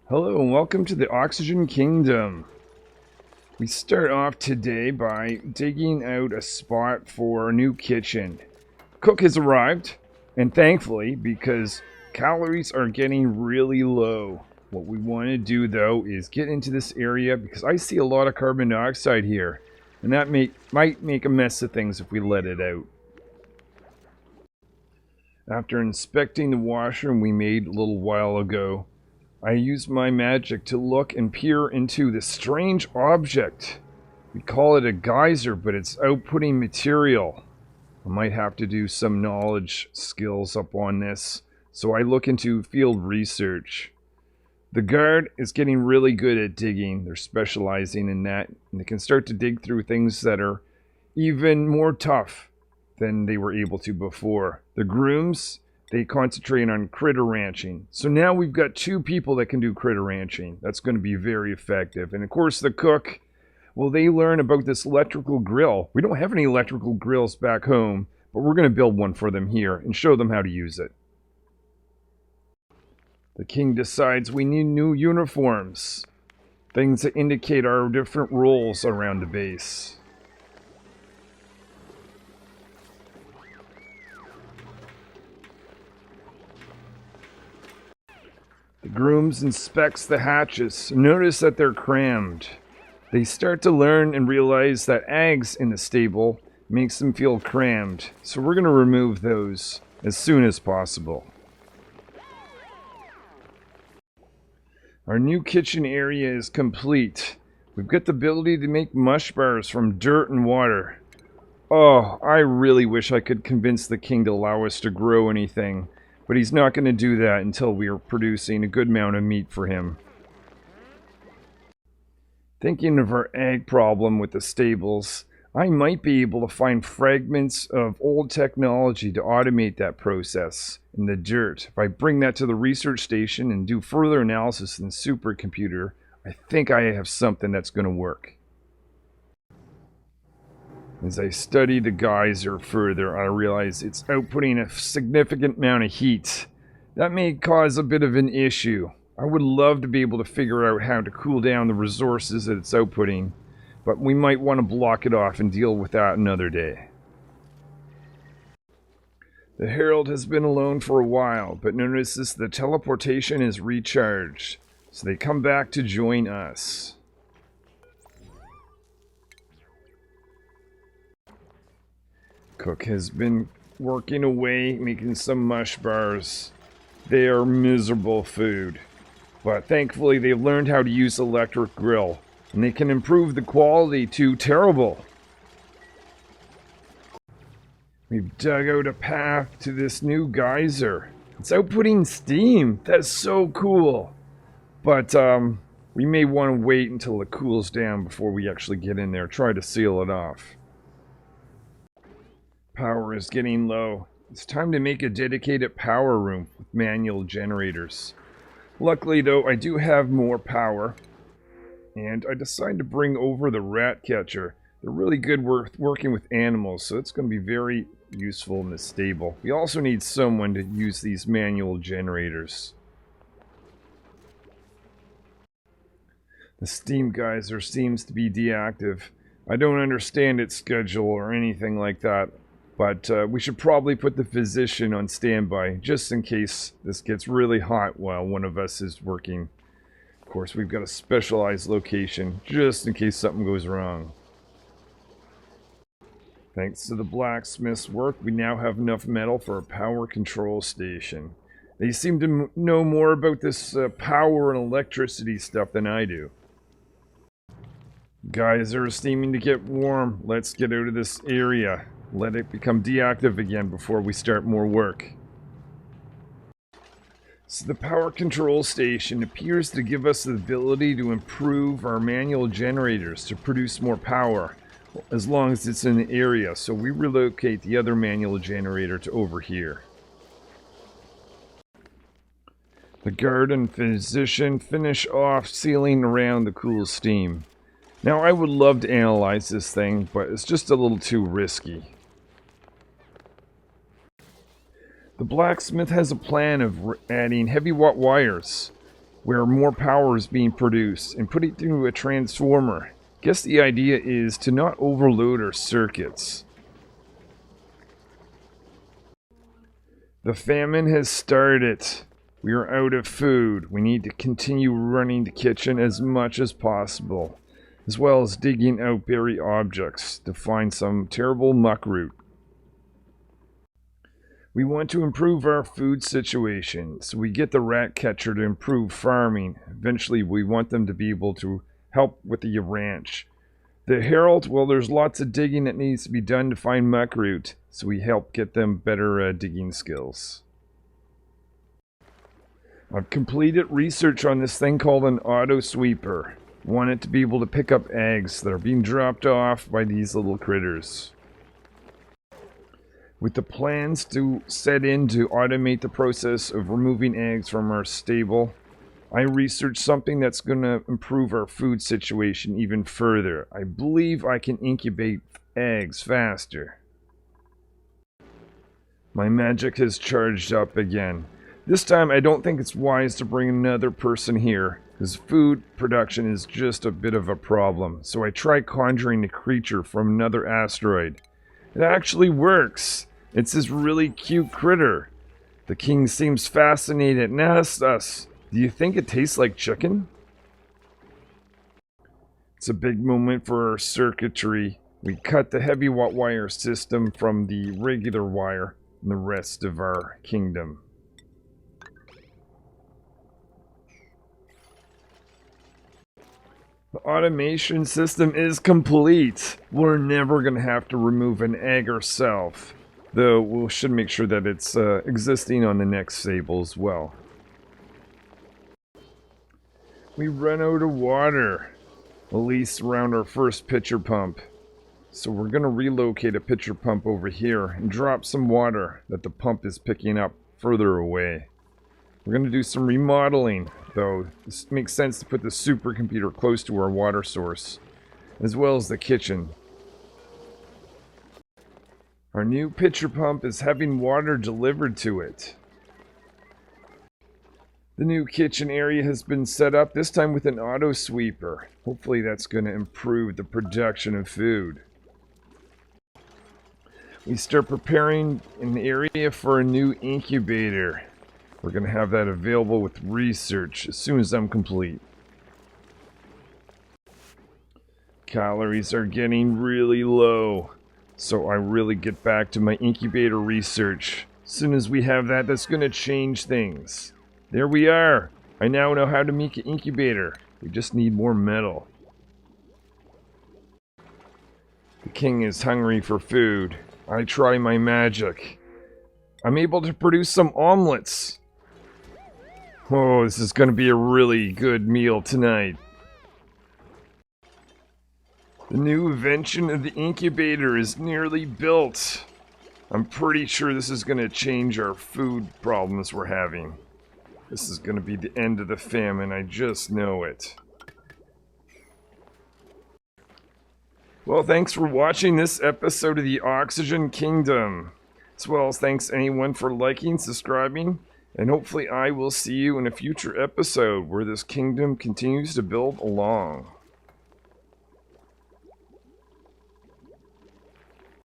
Hello and welcome to the Oxygen Kingdom. We start off today by digging out a spot for a new kitchen. Cook has arrived, and thankfully, because calories are getting really low. What we want to do though is get into this area because I see a lot of carbon dioxide here, and that might make a mess of things if we let it out. After inspecting the washroom we made a little while ago, I used my magic to look and peer into this strange object. We call it a geyser, but it's outputting material. I might have to do some knowledge skills up on this, so I look into field research. The guard is getting really good at digging. They're specializing in that, and they can start to dig through things that are even more tough than they were able to before. The grooms, they concentrate on critter ranching. So now we've got two people that can do critter ranching. That's going to be very effective. And of course the cook, well, they learn about this electrical grill. We don't have any electrical grills back home, but we're going to build one for them here and show them how to use it. The king decides we need new uniforms. Things that indicate our different roles around the base. The grooms inspects the hatches. Notice that they're crammed. They start to learn and realize that eggs in the stable makes them feel crammed. So we're going to remove those as soon as possible. Our new kitchen area is complete. We've got the ability to make mush bars from dirt and water. Oh, I really wish I could convince the king to allow us to grow anything. But he's not going to do that until we are producing a good amount of meat for him. Thinking of our egg problem with the stables, I might be able to find fragments of old technology to automate that process in the dirt. If I bring that to the research station and do further analysis in the supercomputer, I think I have something that's going to work. As I study the geyser further, I realize it's outputting a significant amount of heat. That may cause a bit of an issue. I would love to be able to figure out how to cool down the resources that it's outputting, but we might want to block it off and deal with that another day. The Herald has been alone for a while, but notices the teleportation is recharged, so they come back to join us. Cook has been working away, making some mush bars. They are miserable food. But thankfully they've learned how to use electric grill. And they can improve the quality to terrible. We've dug out a path to this new geyser. It's outputting steam. That's so cool. But we may want to wait until it cools down before we actually get in there. Try to seal it off. Power is getting low. It's time to make a dedicated power room with manual generators. Luckily though, I do have more power. And I decided to bring over the rat catcher. They're really good working with animals, so it's going to be very useful in the stable. We also need someone to use these manual generators. The steam geyser seems to be deactive. I don't understand its schedule or anything like that. But we should probably put the physician on standby, just in case this gets really hot while one of us is working. Of course, we've got a specialized location, just in case something goes wrong. Thanks to the blacksmith's work, we now have enough metal for a power control station. They seem to know more about this power and electricity stuff than I do. Geyser is seeming to get warm. Let's get out of this area. Let it become deactive again before we start more work. So the power control station appears to give us the ability to improve our manual generators to produce more power, as long as it's in the area. So we relocate the other manual generator to over here. The guard and physician finish off sealing around the cool steam. Now I would love to analyze this thing, but it's just a little too risky. The blacksmith has a plan of adding heavy watt wires. where more power is being produced and put it through a transformer. Guess the idea is to not overload our circuits. The famine has started. We are out of food. We need to continue running the kitchen as much as possible, as well as digging out buried objects to find some terrible muckroot. We want to improve our food situation, so we get the rat catcher to improve farming. Eventually, we want them to be able to help with the ranch. The herald, well, there's lots of digging that needs to be done to find muckroot, so we help get them better digging skills. I've completed research on this thing called an auto sweeper. Want it to be able to pick up eggs that are being dropped off by these little critters. With the plans to set in to automate the process of removing eggs from our stable, I researched something that's going to improve our food situation even further. I believe I can incubate eggs faster. My magic has charged up again. This time I don't think it's wise to bring another person here, because food production is just a bit of a problem. So I tried conjuring the creature from another asteroid. It actually works. It's this really cute critter. The king seems fascinated and asks us, do you think it tastes like chicken? It's a big moment for our circuitry. We cut the heavy wire system from the regular wire in the rest of our kingdom. The automation system is complete. We're never going to have to remove an egg ourselves. Though we should make sure that it's existing on the next stable as well. We run out of water, at least around our first pitcher pump. So we're going to relocate a pitcher pump over here and drop some water that the pump is picking up further away. We're going to do some remodeling, though. This makes sense to put the supercomputer close to our water source, as well as the kitchen. Our new pitcher pump is having water delivered to it. The new kitchen area has been set up, this time with an auto sweeper. Hopefully that's going to improve the production of food. We start preparing an area for a new incubator. We're going to have that available with research as soon as I'm complete. Calories are getting really low, so I really get back to my incubator research. As soon as we have that, that's going to change things. There we are. I now know how to make an incubator. We just need more metal. The king is hungry for food. I try my magic. I'm able to produce some omelets. Oh, this is going to be a really good meal tonight. The new invention of the incubator is nearly built. I'm pretty sure this is going to change our food problems we're having. This is going to be the end of the famine, I just know it. Well, thanks for watching this episode of the Oxygen Kingdom. As well as thanks anyone for liking, subscribing, and hopefully I will see you in a future episode where this kingdom continues to build along.